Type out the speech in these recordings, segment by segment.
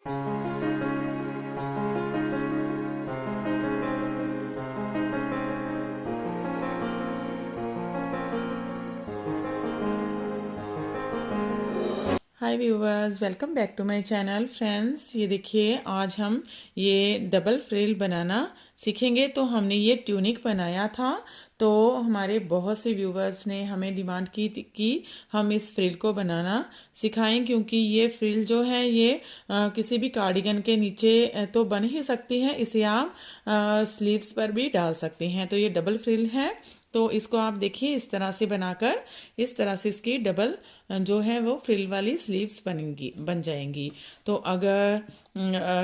Hi viewers, welcome back to my channel. Friends, ये देखिए आज हम ये डबल फ्रिल बनाना सीखेंगे। तो हमने ये ट्यूनिक बनाया था, तो हमारे बहुत से व्यूवर्स ने हमें डिमांड की थी कि हम इस फ्रिल को बनाना सिखाएं, क्योंकि ये फ्रिल जो है ये किसी भी कार्डिगन के नीचे तो बन ही सकती है, इसे आप स्लीव्स पर भी डाल सकते हैं। तो ये डबल फ्रिल है, तो इसको आप देखिए इस तरह से बनाकर, इस तरह से इसकी डबल जो है वो फ्रिल वाली स्लीव्स बन जाएंगी। तो अगर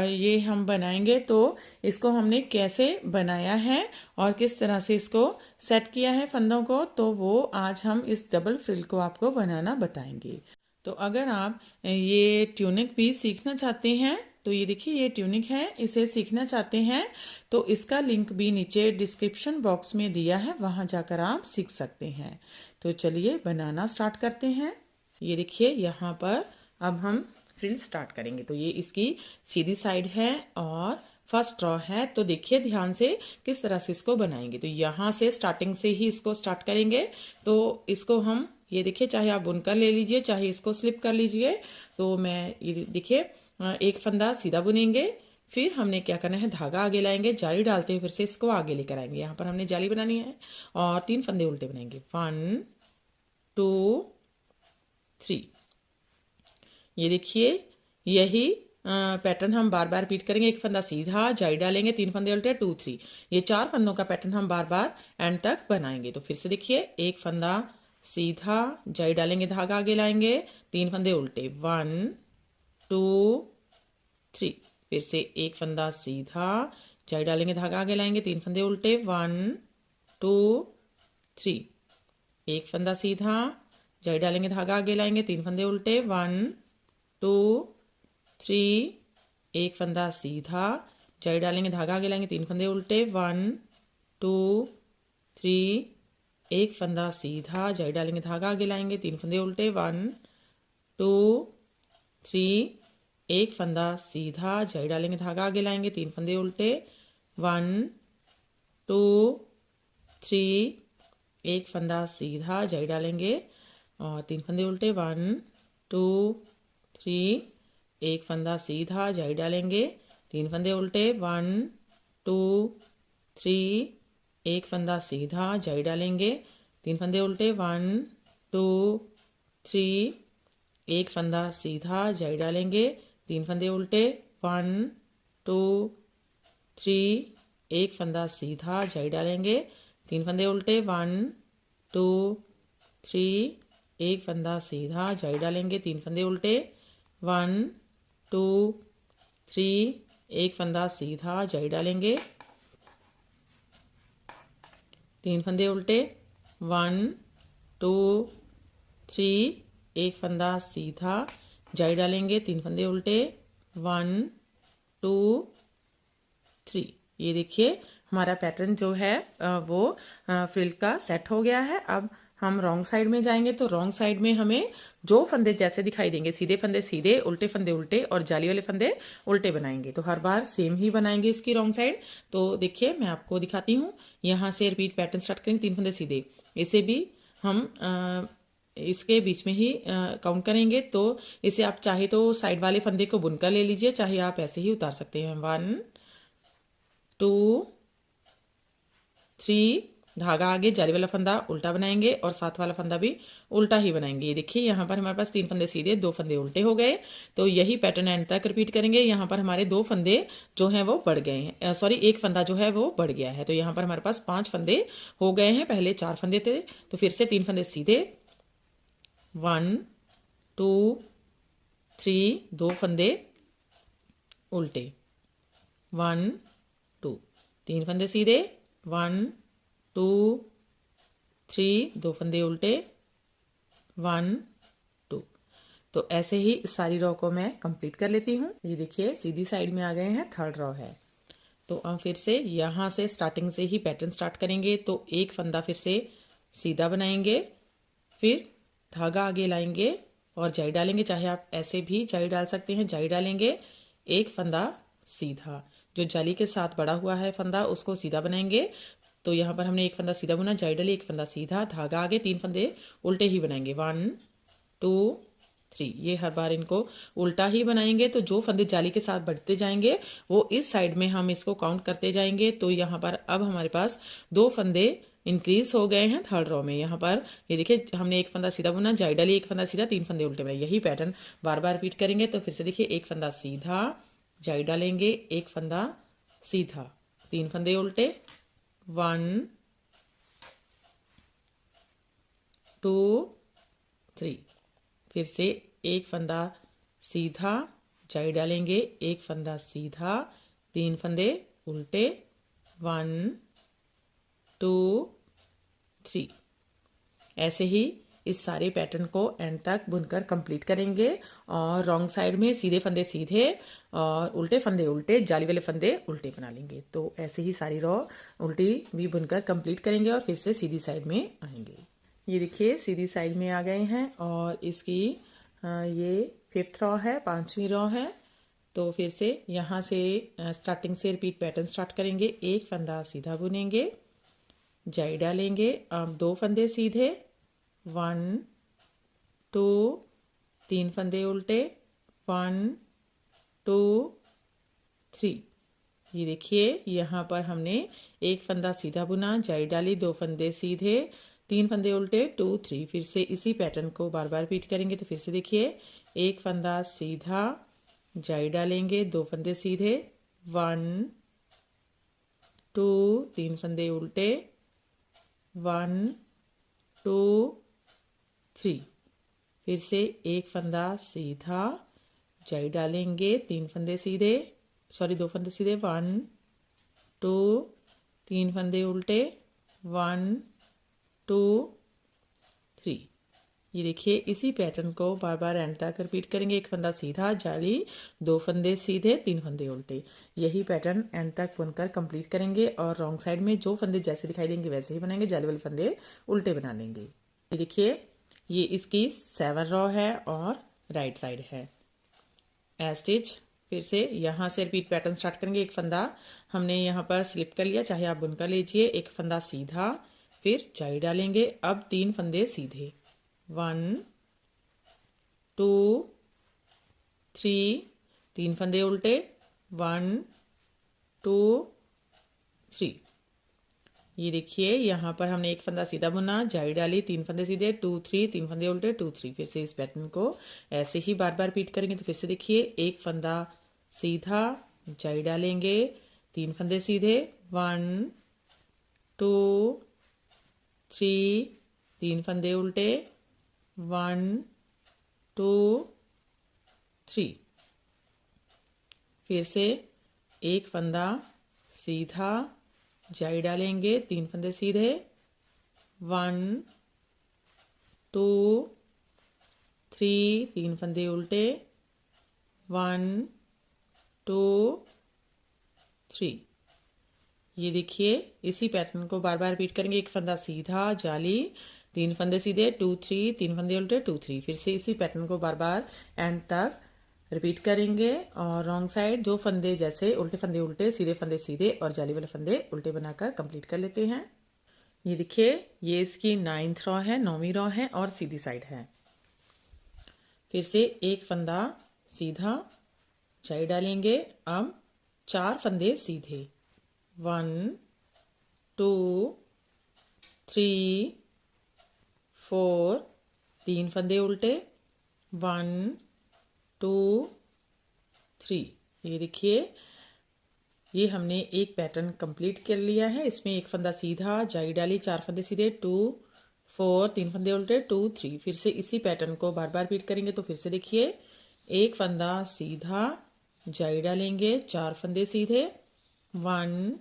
ये हम बनाएंगे तो इसको हमने कैसे बनाया है और किस तरह से इसको सेट किया है फंदों को, तो वो आज हम इस डबल फ्रिल को आपको बनाना बताएंगे। तो अगर आप ये ट्यूनिक भी सीखना चाहते हैं, तो ये देखिए ये ट्यूनिक है, इसे सीखना चाहते हैं तो इसका लिंक भी नीचे डिस्क्रिप्शन बॉक्स में दिया है, वहां जाकर आप सीख सकते हैं। तो चलिए बनाना स्टार्ट करते हैं। ये देखिए यहाँ पर अब हम फ्रिल स्टार्ट करेंगे। तो ये इसकी सीधी साइड है और फर्स्ट रॉ है। तो देखिए ध्यान से किस तरह से इसको बनाएंगे। तो यहाँ से स्टार्टिंग से ही इसको स्टार्ट करेंगे। तो इसको हम ये देखिए, चाहे आप बुनकर ले लीजिए, चाहे इसको स्लिप कर लीजिए। तो मैं ये देखिए एक फंदा सीधा बुनेंगे, फिर हमने क्या करना है, धागा आगे लाएंगे, जाली डालते हुए फिर से इसको आगे लेकर आएंगे। यहाँ पर हमने जाली बनानी है और 3 फंदे उल्टे बनाएंगे। 1 2 3। ये देखिए यही पैटर्न हम बार बार रिपीट करेंगे। एक फंदा सीधा, जाली डालेंगे, 3 फंदे उल्टे, 2 3। ये 4 फंदों का पैटर्न हम बार बार एंड तक बनाएंगे। तो फिर से देखिए, एक फंदा सीधा, जाली डालेंगे, धागा आगे लाएंगे, 3 फंदे उल्टे, 1 2 3। फिर से एक फंदा सीधा, जाली डालेंगे, धागा आगे लाएंगे, 3 फंदे उल्टे, 1 2 3। एक फंदा सीधा, जाली डालेंगे, धागा आगे लाएंगे, 3 फंदे उल्टे, 1 2 3। एक फंदा सीधा, जाली डालेंगे, धागा आगे लाएंगे, 3 फंदे उल्टे, 1 2 3। एक फंदा सीधा, जाली डालेंगे, धागा आगे लाएंगे, 3 फंदे उल्टे, 1 2 3। एक फंदा सीधा, जाली डालेंगे, धागा आगे लाएंगे, 3 फंदे उल्टे, 1 2 3। एक फंदा सीधा, जाली डालेंगे और 3 फंदे उल्टे, 1 2 3। एक फंदा सीधा, जाली डालेंगे, 3 फंदे उल्टे, 1 2 3। एक फंदा सीधा, जाली डालेंगे, 3 फंदे उल्टे, 1 2 3। एक फंदा सीधा, जाली डालेंगे, 3 फंदे उल्टे, 1 2 3। एक फंदा सीधा, जाली डालेंगे, 3 फंदे उल्टे, 1 2 3। एक फंदा सीधा, जाली डालेंगे, 3 फंदे उल्टे, 1 2 3। एक फंदा सीधा, जाली डालेंगे, 3 फंदे उल्टे, 1 2 3। एक फंदा सीधा, जाली डालेंगे, 3 फंदे उल्टे, 1 2 3। ये देखिए हमारा पैटर्न जो है वो फ्रिल का सेट हो गया है। अब हम रॉन्ग साइड में जाएंगे। तो रॉन्ग साइड में हमें जो फंदे जैसे दिखाई देंगे, सीधे फंदे सीधे, उल्टे फंदे उल्टे और जाली वाले फंदे उल्टे बनाएंगे। तो हर बार सेम ही बनाएंगे इसकी रॉन्ग साइड। तो देखिए मैं आपको दिखाती हूँ। यहाँ से रिपीट पैटर्न स्टार्ट करेंगे, 3 फंदे सीधे, इसे भी हम इसके बीच में ही काउंट करेंगे। तो इसे आप चाहे तो साइड वाले फंदे को बुनकर ले लीजिए, चाहे आप ऐसे ही उतार सकते हैं। 1 2 3। धागा आगे, जाली वाला फंदा उल्टा बनाएंगे और साथ वाला फंदा भी उल्टा ही बनाएंगे। ये देखिए यहाँ पर हमारे पास 3 फंदे सीधे, 2 फंदे उल्टे हो गए। तो यही पैटर्न एंड तक रिपीट करेंगे। यहाँ पर हमारे 2 फंदे जो हैं वो बढ़ गए हैं, सॉरी एक फंदा जो है वो बढ़ गया है। तो यहाँ पर हमारे पास 5 फंदे हो गए हैं, पहले 4 फंदे थे। तो फिर से 3 फंदे सीधे, 1 2 3। 2 फंदे उल्टे, 1 2। 3 फंदे सीधे, 1 2 3। 2 फंदे उल्टे, 1 2। तो ऐसे ही सारी रॉ को मैं कंप्लीट कर लेती हूँ। ये देखिए सीधी साइड में आ गए हैं, थर्ड रॉ है। तो हम फिर से यहाँ से स्टार्टिंग से ही पैटर्न स्टार्ट करेंगे। तो एक फंदा फिर से सीधा बनाएंगे, फिर धागा आगे लाएंगे और जाली डालेंगे, चाहे आप ऐसे भी जाली डाल सकते हैं। जाली डालेंगे, एक फंदा सीधा। जो जाली के साथ बड़ा हुआ है फंदा उसको सीधा बनाएंगे। तो यहाँ पर हमने एक फंदा सीधा बुना, जाली डाली, एक फंदा सीधा, धागा आगे, 3 फंदे उल्टे ही बनाएंगे। 1 2 3। ये हर बार इनको उल्टा ही बनाएंगे। तो जो फंदे जाली के साथ बढ़ते जाएंगे वो इस साइड में हम इसको काउंट करते जाएंगे। तो यहाँ पर अब हमारे पास 2 फंदे इंक्रीज हो गए हैं थर्ड रो में। यहाँ पर ये देखिए हमने एक फंदा सीधा बुना, जाली डाली, एक फंदा सीधा, 3 फंदे उल्टे बनाए। यही पैटर्न बार बार रिपीट करेंगे। तो फिर से देखिए एक फंदा सीधा, जाली डालेंगे, एक फंदा सीधा, 3 फंदे उल्टे, 1 2 3। फिर से एक फंदा सीधा, जाली डालेंगे, एक फंदा सीधा, 3 फंदे उल्टे, 1 2 3। ऐसे ही इस सारे पैटर्न को एंड तक बुनकर कंप्लीट करेंगे। और रॉन्ग साइड में सीधे फंदे सीधे और उल्टे फंदे उल्टे, जाली वाले फंदे उल्टे बना लेंगे। तो ऐसे ही सारी रो उल्टी भी बुनकर कंप्लीट करेंगे और फिर से सीधी साइड में आएंगे। ये देखिए सीधी साइड में आ गए हैं और इसकी ये 5th रो है, 5वीं रो है। तो फिर से यहाँ से स्टार्टिंग से रिपीट पैटर्न स्टार्ट करेंगे। एक फंदा सीधा बुनेंगे, जाली डालेंगे, अब 2 फंदे सीधे, 1 2 3 फंदे उल्टे, 1 2 3। ये देखिए यहाँ पर हमने एक फंदा सीधा बुना, जाली डाली, 2 फंदे सीधे, 3 फंदे उल्टे, 2 3। फिर से इसी पैटर्न को बार बार रिपीट करेंगे। तो फिर से देखिए एक फंदा सीधा, जाली डालेंगे, 2 फंदे सीधे, 1 2 3 फंदे उल्टे, 1 2 3। फिर से एक फंदा सीधा, जाली डालेंगे, 3 फंदे सीधे, 2 फंदे सीधे, 1 2 3 फंदे उल्टे, 1 2 3। ये देखिए इसी पैटर्न को बार बार एंड तक रिपीट करेंगे। एक फंदा सीधा, जाली, 2 फंदे सीधे, 3 फंदे उल्टे। यही पैटर्न एंड तक बुनकर कंप्लीट करेंगे। और रॉन्ग साइड में जो फंदे जैसे दिखाई देंगे वैसे ही बनाएंगे, जाली वाले फंदे उल्टे बना लेंगे। ये देखिए ये इसकी 7 रो है और राइट साइड है। ए स्टिच। फिर से यहाँ से रिपीट पैटर्न स्टार्ट करेंगे। एक फंदा हमने यहाँ पर स्लिप कर लिया, चाहे आप बुनकर लीजिए। एक फंदा सीधा, फिर जाली डालेंगे, अब 3 फंदे सीधे, 1 2 3, 3 फंदे उल्टे, 1 2 3। ये देखिए यहाँ पर हमने एक फंदा सीधा बुना, जाली डाली, 3 फंदे सीधे, 2 3, 3 फंदे उल्टे, 2 3। फिर से इस पैटर्न को ऐसे ही बार बार रिपीट करेंगे। तो फिर से देखिए एक फंदा सीधा, जाली डालेंगे, 3 फंदे सीधे, 1 2 3, 3 फंदे उल्टे, 1 2 3। फिर से एक फंदा सीधा, जाली डालेंगे, 3 फंदे सीधे, 1 2 3, 3 फंदे उल्टे, 1 2 3। ये देखिए इसी पैटर्न को बार बार रिपीट करेंगे। एक फंदा सीधा, जाली, 3 फंदे सीधे, 2 3, 3 फंदे उल्टे, 2 3। फिर से इसी पैटर्न को बार बार एंड तक रिपीट करेंगे। और रॉन्ग साइड जो फंदे जैसे उल्टे फंदे उल्टे, सीधे फंदे सीधे और जाली वाले फंदे उल्टे बनाकर कंप्लीट कर लेते हैं। ये देखिए ये इसकी 9th रो है, 9वीं रो है और सीधी साइड है। फिर से एक फंदा सीधा, जाली डालेंगे, अब 4 फंदे सीधे, 1 2 3 4, 3 फंदे उल्टे, 1 2 3। ये देखिए ये हमने एक पैटर्न कंप्लीट कर लिया है। इसमें एक फंदा सीधा, जाली डाली, 4 फंदे सीधे, 2 4, 3 फंदे उल्टे, 2 3। फिर से इसी पैटर्न को बार बार रिपीट करेंगे। तो फिर से देखिए एक फंदा सीधा, जाली डालेंगे, 4 फंदे सीधे, 1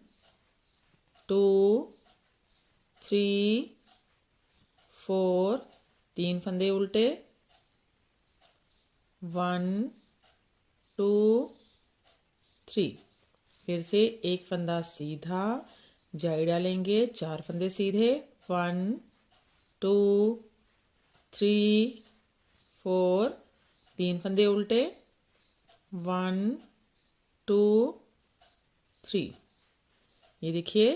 2 3 4, 3 फंदे उल्टे, 1 2 3। फिर से एक फंदा सीधा, जाली डालेंगे, 4 फंदे सीधे, 1 2 3 4, 3 फंदे उल्टे, 1 2 3। ये देखिए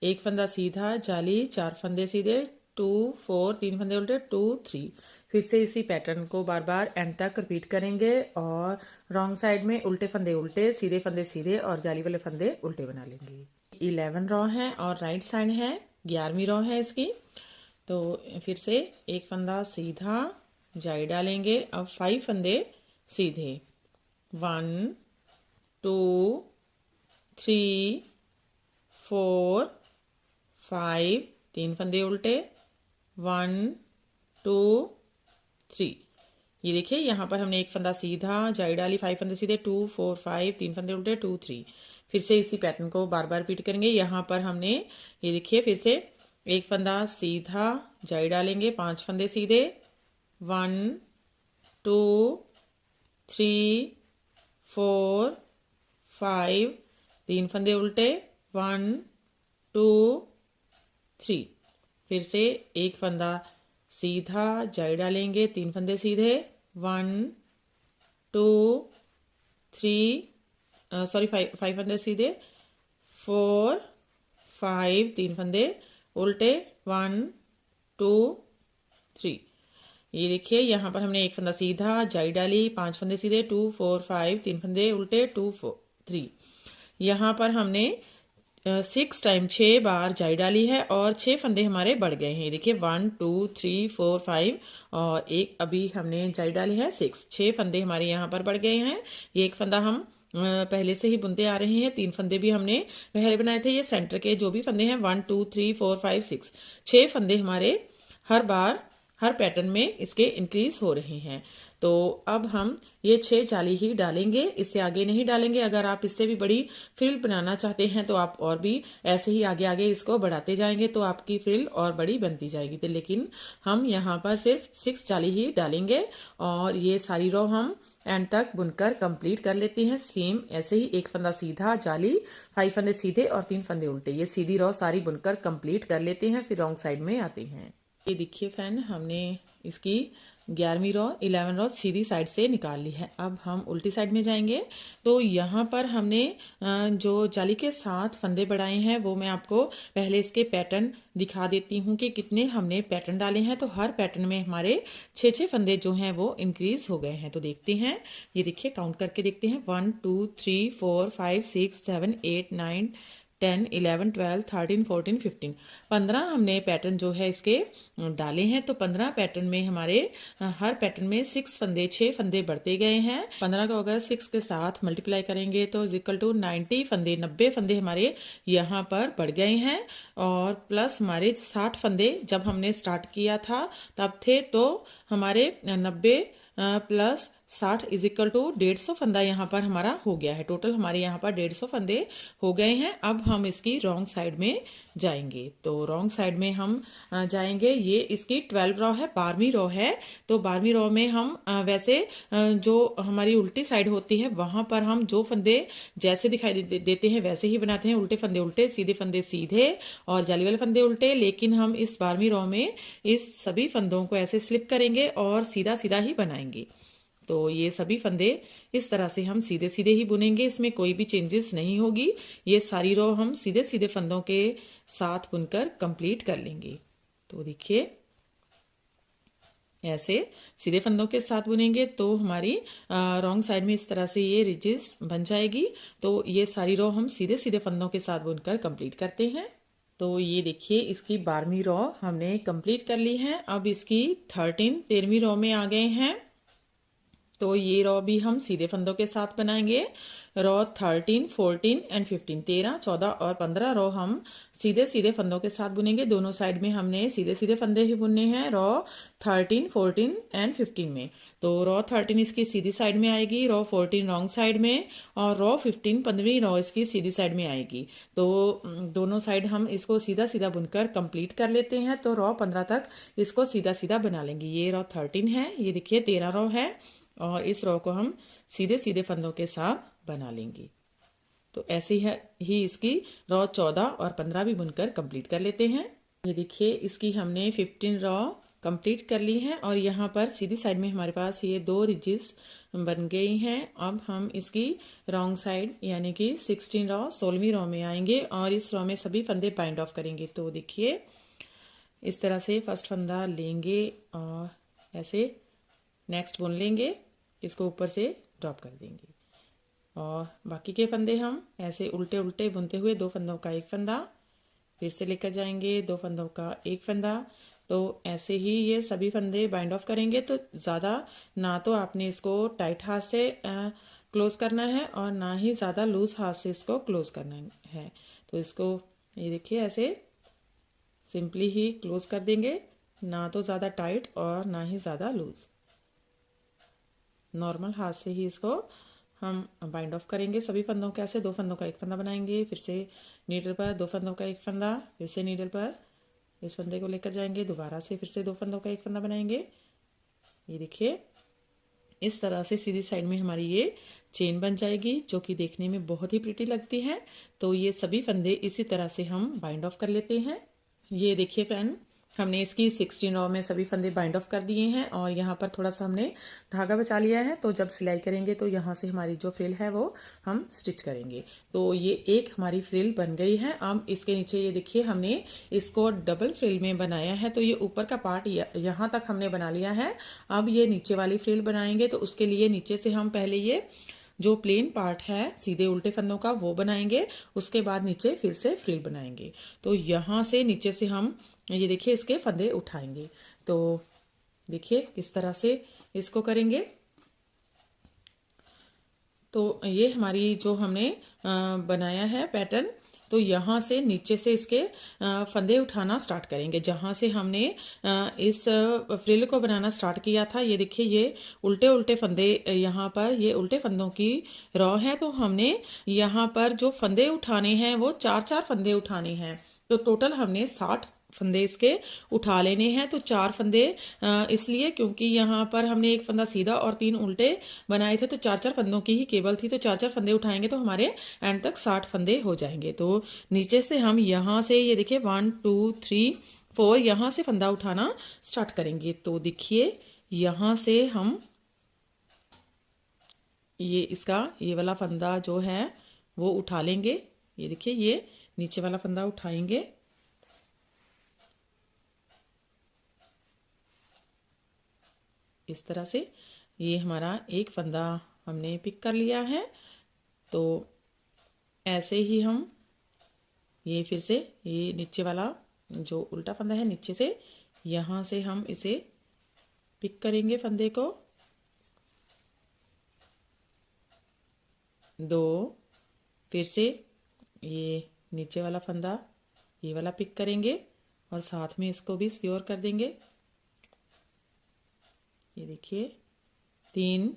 एक फंदा सीधा जाली, 4 फंदे सीधे, 2 4, 3 फंदे उल्टे, 2 3। फिर से इसी पैटर्न को बार बार एंड तक रिपीट करेंगे और रॉन्ग साइड में उल्टे फंदे उल्टे, सीधे फंदे सीधे और जाली वाले फंदे उल्टे बना लेंगे। 11 रॉ है और राइट साइड है 11वीं रॉ है इसकी। तो फिर से एक फंदा सीधा, जाली डालेंगे। अब 5 फंदे सीधे, 1 2 3 4 5, 3 फंदे उल्टे, 1 2 3। ये देखिए यहाँ पर हमने एक फंदा सीधा, जाली डाली, 5 फंदे सीधे, 2 4 5, 3 फंदे उल्टे, 2 3। फिर से इसी पैटर्न को बार बार रिपीट करेंगे। यहाँ पर हमने ये देखिए फिर से एक फंदा सीधा, जाली डालेंगे, 5 फंदे सीधे, 1 2 3 4 5, 3 फंदे उल्टे, 1 2 3। फिर से एक फंदा सीधा, जाली डालेंगे, 3 फंदे सीधे, 1 2 3 सॉरी 5 फंदे सीधे, 4 5, 3 फंदे उल्टे, 1 2 3। ये देखिए यहाँ पर हमने एक फंदा सीधा, जाली डाली, 5 फंदे सीधे, 2 4 5, 3 फंदे उल्टे, 2 4 3। यहाँ पर हमने 6 टाइम 6 बार जाली डाली है और 6 फंदे हमारे बढ़ गए हैं। ये देखिए 1 2 3 4 5 और एक अभी हमने जाली डाली है 6 फंदे हमारे यहाँ पर बढ़ गए हैं। ये एक फंदा हम पहले से ही बुनते आ रहे हैं, 3 फंदे भी हमने पहले बनाए थे। ये सेंटर के जो भी फंदे हैं 1 2 3 4 5 6, 6 फंदे हमारे हर बार हर पैटर्न में इसके इंक्रीज हो रहे हैं। तो अब हम ये 6 जाली ही डालेंगे, इससे आगे नहीं डालेंगे। अगर आप इससे भी बड़ी फ्रिल बनाना चाहते हैं तो आप और भी ऐसे ही आगे आगे इसको बढ़ाते जाएंगे तो आपकी फ्रिल और बड़ी बनती जाएगी। तो लेकिन हम यहाँ पर सिर्फ 6 जाली ही डालेंगे और ये सारी रो हम एंड तक बुनकर कंप्लीट कर लेते हैं। सेम ऐसे ही एक फंदा सीधा, जाली, 5 फंदे सीधे और 3 फंदे उल्टे, ये सीधी रो सारी बुनकर कंप्लीट कर लेते हैं। फिर रॉन्ग साइड में आते हैं। ये देखिए फ्रेंड, हमने इसकी 11वीं रो 11 रो सीधी साइड से निकाल ली है। अब हम उल्टी साइड में जाएंगे। तो यहाँ पर हमने जो जाली के साथ फंदे बढ़ाए हैं वो मैं आपको पहले इसके पैटर्न दिखा देती हूँ कि कितने हमने पैटर्न डाले हैं। तो हर पैटर्न में हमारे 6 फंदे जो हैं वो इंक्रीज हो गए हैं। तो देखते हैं, ये देखिए काउंट करके देखते हैं, 1 2 3 4 5 6 7 8 9 10 11 12 13 14 15, 15 हमने पैटर्न जो है इसके डाले हैं। तो 15 पैटर्न में हमारे हर पैटर्न में 6 फंदे बढ़ते गए हैं। 15 को अगर 6 के साथ मल्टीप्लाई करेंगे तो इक्वल टू 90 फंदे, 90 फंदे हमारे यहाँ पर बढ़ गए हैं। और प्लस हमारे 60 फंदे जब हमने स्टार्ट किया था तब थे, तो हमारे 90 प्लस 60 इज इक्वल टू 150 फंदा यहाँ पर हमारा हो गया है। टोटल हमारे यहाँ पर 150 फंदे हो गए हैं। अब हम इसकी रॉन्ग साइड में जाएंगे। तो रॉन्ग साइड में हम जाएंगे। ये इसकी 12 रो है, 12वीं रो है। तो 12वीं रो में हम वैसे जो हमारी उल्टी साइड होती है वहां पर हम जो फंदे जैसे दिखाई देते हैं वैसे ही बनाते हैं। उल्टे फंदे उल्टे, सीधे फंदे सीधे और जाली वाले फंदे उल्टे। लेकिन हम इस 12वीं रो में इस सभी फंदों को ऐसे स्लिप करेंगे और सीधा सीधा ही बनाएंगे। तो ये सभी फंदे इस तरह से हम सीधे सीधे ही बुनेंगे, इसमें कोई भी चेंजेस नहीं होगी। ये सारी रो हम सीधे सीधे फंदों के साथ बुनकर कंप्लीट कर लेंगे। तो देखिए ऐसे सीधे फंदों के साथ बुनेंगे तो हमारी रॉन्ग साइड में इस तरह से ये रिजेस बन जाएगी। तो ये सारी रो हम सीधे सीधे फंदों के साथ बुनकर कंप्लीट करते हैं। तो ये देखिए इसकी 12वीं रो हमने कंप्लीट कर ली है। अब इसकी 13वीं रो में आ गए हैं। तो ये रो भी हम सीधे फंदों के साथ बनाएंगे। रो 13, 14 एंड 15, 13, 14 और 15 रो हम सीधे सीधे फंदों के साथ बुनेंगे। दोनों साइड में हमने सीधे सीधे फंदे ही बुनने हैं, रो 13, 14 एंड 15 में। तो रो 13 इसकी सीधी साइड में आएगी, रो 14 रॉन्ग साइड में और रो 15 15वीं रो इसकी सीधी साइड में आएगी। तो दोनों साइड हम इसको सीधा सीधा बुनकर कंप्लीट कर लेते हैं। तो रो 15 तक इसको सीधा सीधा बना लेंगे। ये रो 13 है, ये देखिए 13 रो है और इस रो को हम सीधे सीधे फंदों के साथ बना लेंगे। तो ऐसे ही इसकी रो 14 और 15 भी बुनकर कंप्लीट कर लेते हैं। ये देखिए इसकी हमने 15 रो कंप्लीट कर ली हैं। और यहाँ पर सीधी साइड में हमारे पास ये 2 रिजेस बन गई हैं। अब हम इसकी रॉन्ग साइड यानी कि 16 रॉ 16वीं रॉ में आएंगे और इस रॉ में सभी फंदे बाइंड ऑफ करेंगे। तो देखिए इस तरह से फर्स्ट फंदा लेंगे और ऐसे नेक्स्ट बुन लेंगे, इसको ऊपर से ड्रॉप कर देंगे और बाकी के फंदे हम ऐसे उल्टे उल्टे बुनते हुए 2 फंदों का एक फंदा फिर से लेकर जाएंगे, 2 फंदों का एक फंदा। तो ऐसे ही ये सभी फंदे बाइंड ऑफ करेंगे। तो ज़्यादा ना तो आपने इसको टाइट हाथ से क्लोज करना है और ना ही ज़्यादा लूज हाथ से इसको क्लोज करना है। तो इसको ये देखिए ऐसे सिंपली ही क्लोज कर देंगे, ना तो ज़्यादा टाइट और ना ही ज़्यादा लूज, नॉर्मल हाथ से ही इसको हम बाइंड ऑफ करेंगे सभी फंदों के। ऐसे 2 फंदों का एक फंदा बनाएंगे, फिर से नीडल पर 2 फंदों का एक फंदा, फिर से नीडल पर इस फंदे को लेकर जाएंगे, दोबारा से फिर से 2 फंदों का एक फंदा बनाएंगे। ये देखिए इस तरह से सीधी साइड में हमारी ये चेन बन जाएगी जो कि देखने में बहुत ही प्रिटी लगती है। तो ये सभी फंदे इसी तरह से हम बाइंड ऑफ कर लेते हैं। ये देखिए फ्रेंड, हमने इसकी 16 रॉ में सभी फंदे बाइंड ऑफ कर दिए हैं और यहाँ पर थोड़ा सा हमने धागा बचा लिया है। तो जब सिलाई करेंगे तो यहाँ से हमारी जो फ्रिल है वो हम स्टिच करेंगे। तो ये एक हमारी फ्रिल बन गई है। अब इसके नीचे ये देखिए हमने इसको डबल फ्रिल में बनाया है। तो ये ऊपर का पार्ट यहाँ तक हमने बना लिया है। अब ये नीचे वाली फ्रिल बनाएंगे। तो उसके लिए नीचे से हम पहले ये जो प्लेन पार्ट है सीधे उल्टे फंदों का वो बनाएंगे, उसके बाद नीचे फिर से फ्रिल बनाएंगे। तो यहाँ से नीचे से हम ये देखिए इसके फंदे उठाएंगे। तो देखिए किस तरह से इसको करेंगे। तो ये हमारी जो हमने बनाया है पैटर्न, तो यहाँ से नीचे से इसके फंदे उठाना स्टार्ट करेंगे। जहाँ से हमने इस फ्रिल को बनाना स्टार्ट किया था, ये देखिए ये उल्टे उल्टे फंदे, यहाँ पर ये उल्टे फंदों की रॉ है। तो हमने यहाँ पर जो फंदे उठाने हैं वो 4-4 फंदे उठाने हैं। तो टोटल हमने 60 फंदे इसके उठा लेने हैं। तो 4 फंदे इसलिए क्योंकि यहाँ पर हमने एक फंदा सीधा और 3 उल्टे बनाए थे, तो 4-4 फंदों की ही केबल थी। तो 4-4 फंदे उठाएंगे तो हमारे एंड तक 60 फंदे हो जाएंगे। तो नीचे से हम यहाँ से ये देखिए 1 2 3 4 यहाँ से फंदा उठाना स्टार्ट करेंगे। तो देखिए यहाँ से हम ये इसका ये वाला फंदा जो है वो उठा लेंगे। ये देखिए ये नीचे वाला फंदा उठाएंगे, इस तरह से ये हमारा एक फंदा हमने पिक कर लिया है। तो ऐसे ही हम ये फिर से ये नीचे वाला जो उल्टा फंदा है नीचे से यहाँ से हम इसे पिक करेंगे फंदे को, 2, फिर से ये नीचे वाला फंदा ये वाला पिक करेंगे और साथ में इसको भी सिक्योर कर देंगे। ये देखिए 3,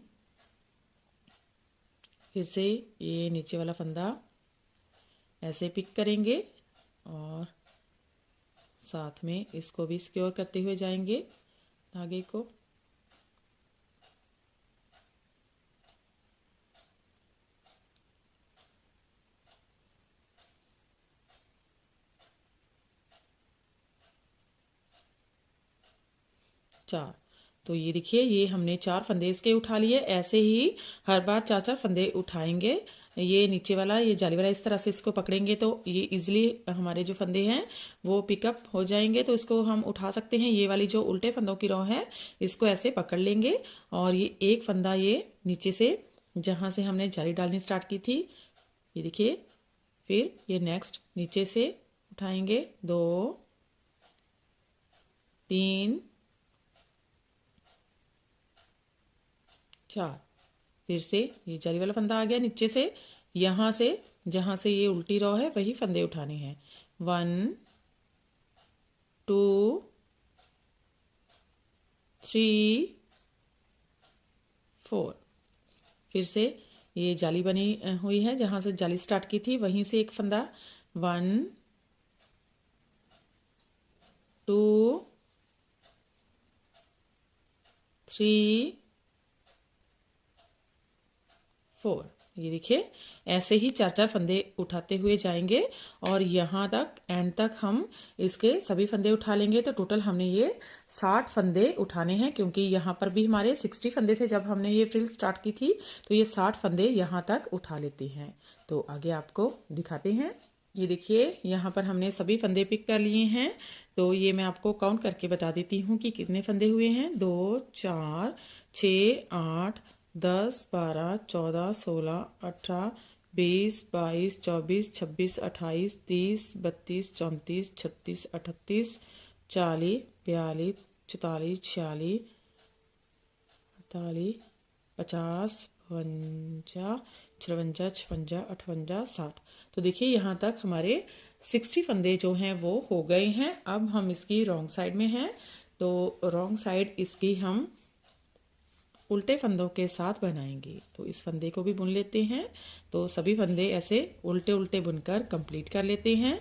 फिर से ये नीचे वाला फंदा ऐसे पिक करेंगे और साथ में इसको भी सिक्योर करते हुए जाएंगे धागे को। चार, तो ये देखिए ये हमने 4 फंदे इसके उठा लिए। ऐसे ही हर बार 4-4 फंदे उठाएंगे। ये नीचे वाला ये जाली वाला इस तरह से इसको पकड़ेंगे तो ये इजीली हमारे जो फंदे हैं वो पिकअप हो जाएंगे। तो इसको हम उठा सकते हैं। ये वाली जो उल्टे फंदों की रॉ है इसको ऐसे पकड़ लेंगे और ये एक फंदा ये नीचे से जहाँ से हमने जाली डालनी स्टार्ट की थी, ये देखिए, फिर ये नेक्स्ट नीचे से उठाएंगे 2 3 4, फिर से ये जाली वाला फंदा आ गया नीचे से, यहाँ से जहाँ से ये उल्टी रॉ है वही फंदे उठाने हैं। 1 2 3 4, फिर से ये जाली बनी हुई है जहाँ से जाली स्टार्ट की थी वहीं से एक फंदा, 1 2 3 4, ये देखिए ऐसे ही 4-4 फंदे उठाते हुए जाएंगे और यहाँ तक एंड तक हम इसके सभी फंदे उठा लेंगे। तो टोटल हमने ये 60 फंदे उठाने हैं, क्योंकि यहाँ पर भी हमारे 60 फंदे थे जब हमने ये फ्रिल स्टार्ट की थी। तो ये 60 फंदे यहाँ तक उठा लेते हैं। तो आगे आपको दिखाते हैं। ये देखिए यहाँ पर हमने सभी फंदे पिक कर लिए हैं। तो ये मैं आपको काउंट करके बता देती हूँ कि कितने फंदे हुए हैं। 2, 4, 6, 8, 10, 12, 14, 16, 18, 20, 22, 24, 26, 28, 30, 32, 34, 36, 38, 40, 42, 44, 46, 48, 50, 52, 53, 56, 58, 60। तो देखिए यहाँ तक हमारे 60 फंदे जो हैं वो हो गए हैं। अब हम इसकी रॉन्ग साइड में हैं। तो रॉन्ग साइड इसकी हम उल्टे फंदों के साथ बनाएंगे। तो इस फंदे को भी बुन लेते हैं। तो सभी फंदे ऐसे उल्टे उल्टे बुनकर कंप्लीट कर लेते हैं।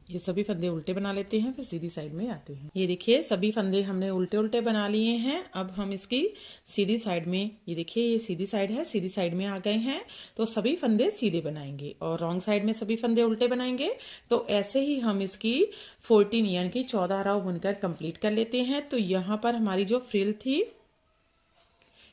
ये सभी फंदे उल्टे बना लेते हैं, फिर सीधी साइड में आते हैं। ये देखिए सभी फंदे हमने उल्टे उल्टे बना लिए हैं। अब हम इसकी सीधी साइड में, ये देखिए ये सीधी साइड है, सीधी साइड में आ गए हैं। तो सभी फंदे सीधे बनाएंगे और रॉन्ग साइड में सभी फंदे उल्टे बनाएंगे। तो ऐसे ही हम इसकी 14 यानी कि 14 राव बुनकर कंप्लीट कर लेते हैं। तो यहाँ पर हमारी जो फ्रिल थी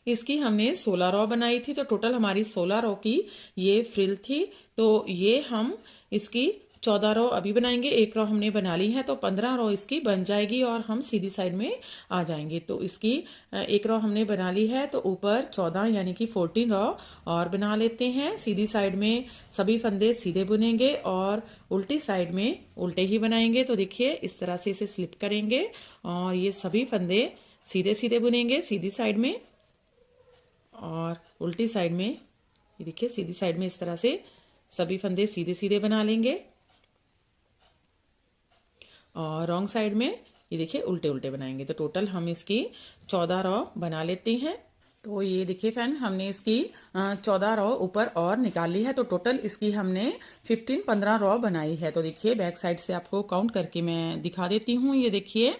इसकी हमने 16 रॉ बनाई थी। तो टोटल हमारी 16 रॉ की ये फ्रिल थी। तो ये हम इसकी 14 रॉ अभी बनाएंगे। एक रॉ हमने बना ली है, तो 15 रॉ इसकी बन जाएगी और हम सीधी साइड में आ जाएंगे। तो इसकी एक रॉ हमने बना ली है, तो ऊपर 14 यानी कि 14 रॉ और बना लेते हैं। सीधी साइड में सभी फंदे सीधे बुनेंगे और उल्टी साइड में उल्टे ही बनाएंगे। तो देखिए इस तरह से इसे स्लिप करेंगे और ये सभी फंदे सीधे सीधे बुनेंगे सीधी साइड में और उल्टी साइड में। ये देखिए सीधी साइड में इस तरह से सभी फंदे सीधे सीधे बना लेंगे और रॉन्ग साइड में ये देखिए उल्टे उल्टे बनाएंगे। तो टोटल हम इसकी 14 रॉ बना लेते हैं। तो ये देखिए फ्रेंड हमने इसकी 14 रॉ ऊपर और निकाल ली है। तो टोटल इसकी हमने 15 रॉ बनाई है। तो देखिए बैक साइड से आपको काउंट करके मैं दिखा देती हूँ। ये देखिए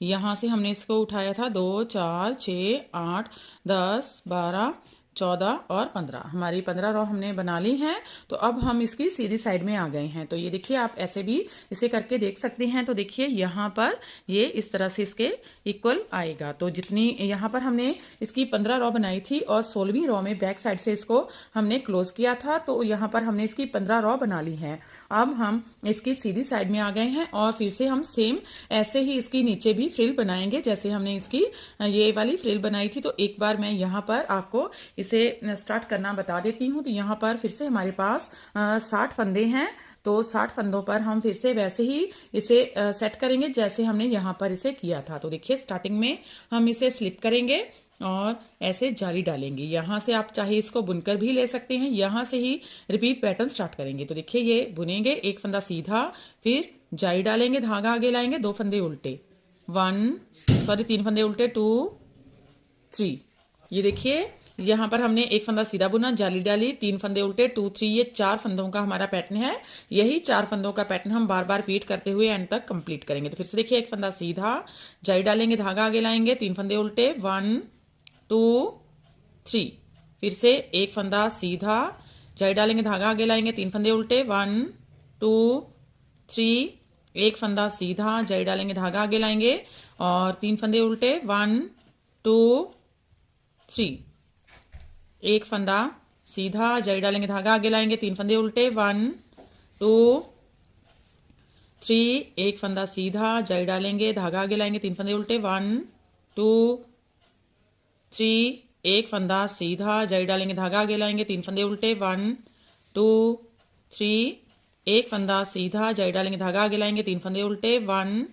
यहाँ से हमने इसको उठाया था 2, 4, 6, 8, 10, 12, 14 और 15। हमारी 15 रॉ हमने बना ली हैं। तो अब हम इसकी सीधी साइड में आ गए हैं। तो ये देखिए आप ऐसे भी इसे करके देख सकते हैं। तो देखिए यहाँ पर ये इस तरह से इसके इक्वल आएगा। तो जितनी यहाँ पर हमने इसकी 15 रॉ बनाई थी और 16वीं रॉ में बैक साइड से इसको हमने क्लोज किया था। तो यहाँ पर हमने इसकी 15 रॉ बना ली है। अब हम इसकी सीधी साइड में आ गए हैं और फिर से हम सेम ऐसे ही इसकी नीचे भी फ्रिल बनाएंगे जैसे हमने इसकी ये वाली फ्रिल बनाई थी। तो एक बार मैं यहाँ पर आपको इसे स्टार्ट करना बता देती हूँ। तो यहाँ पर फिर से हमारे पास 60 फंदे हैं। तो 60 फंदों पर हम फिर से वैसे ही इसे सेट करेंगे जैसे हमने यहाँ पर इसे किया था। तो देखिए स्टार्टिंग में हम इसे स्लिप करेंगे और ऐसे जाली डालेंगे। यहाँ से आप चाहे इसको बुनकर भी ले सकते हैं। यहाँ से ही रिपीट पैटर्न स्टार्ट करेंगे। तो देखिए ये बुनेंगे, एक फंदा सीधा, फिर जाली डालेंगे, धागा आगे लाएंगे, 2 फंदे उल्टे, 3 फंदे उल्टे, 2, 3। ये देखिए यहाँ पर हमने एक फंदा सीधा बुना, जाली डाली, 3 फंदे उल्टे, 2, 3। ये 4 फंदों का हमारा पैटर्न है। यही 4 फंदों का पैटर्न हम बार बार रिपीट करते हुए एंड तक कंप्लीट करेंगे। तो फिर से देखिए एक फंदा सीधा, जाली डालेंगे, धागा आगे लाएंगे, 3 फंदे उल्टे, 1, 2, 3। फिर से एक फंदा सीधा, जाली डालेंगे, धागा आगे लाएंगे, 3 फंदे उल्टे, 1, 2, 3। एक फंदा सीधा, जाली डालेंगे, धागा आगे लाएंगे और 3 फंदे उल्टे, 1, 2, 3। एक फंदा सीधा, जाली डालेंगे, धागा आगे लाएंगे, 3 फंदे उल्टे, 1, 2, 3। एक फंदा सीधा, जाली डालेंगे, धागा आगे लाएंगे, 3 फंदे उल्टे, 1, 2, 3। एक फंदा सीधा, जाली डालेंगे, धागा आगे लाएंगे, 3 फंदे उल्टे, 1, 2, 3। एक फंदा सीधा, जाली डालेंगे, धागा आगे लाएंगे, 3 फंदे उल्टे, 1,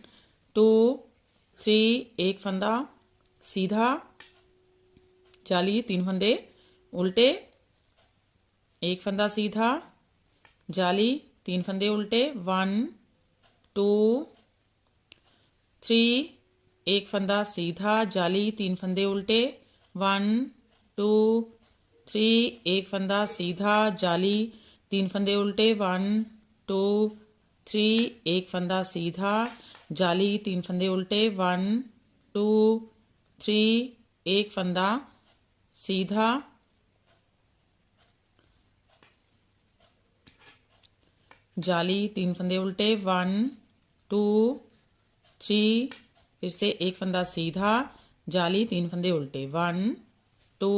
2, 3। एक फंदा सीधा, जाली, 3 फंदे उल्टे, एक फंदा सीधा, जाली, 3 फंदे उल्टे, 1, 2, 3। एक फंदा सीधा, जाली, 3 फंदे उल्टे, 1, 2, 3। एक फंदा सीधा, जाली, 3 फंदे उल्टे, 1, 2, 3। एक फंदा सीधा, जाली 3 फंदे उल्टे, 1 2 3, एक फंदा सीधा, जाली 3 फंदे उल्टे, 1 2 3, फिर से एक फंदा सीधा, जाली 3 फंदे उल्टे, 1 2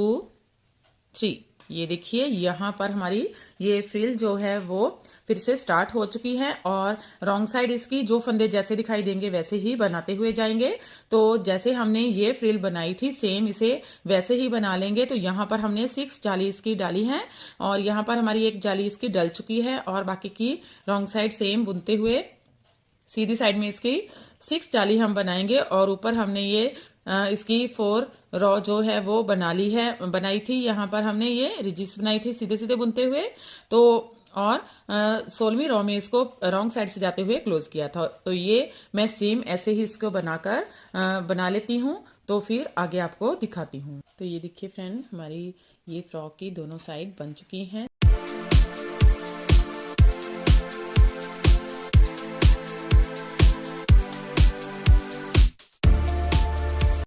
3। ये देखिए यहाँ पर हमारी ये फ्रिल जो है वो फिर से स्टार्ट हो चुकी है और रॉन्ग साइड इसकी जो फंदे जैसे दिखाई देंगे वैसे ही बनाते हुए जाएंगे। तो जैसे हमने ये फ्रिल बनाई थी सेम इसे वैसे ही बना लेंगे। तो यहाँ पर हमने 6 जाली इसकी डाली है और यहाँ पर हमारी एक जाली इसकी डल चुकी है और बाकी की रॉन्ग साइड सेम बुनते हुए सीधी साइड में इसकी 6 जाली हम बनाएंगे। और ऊपर हमने ये इसकी 4 रॉ जो है वो बनाई थी। यहाँ पर हमने ये रिजिस बनाई थी सीधे सीधे बुनते हुए। तो और 16वीं रॉ में इसको रॉन्ग साइड से जाते हुए क्लोज किया था। तो ये मैं सेम ऐसे ही इसको बनाकर बना लेती हूँ। तो फिर आगे आपको दिखाती हूँ। तो ये देखिए फ्रेंड, हमारी ये फ्रॉक की दोनों साइड बन चुकी हैं।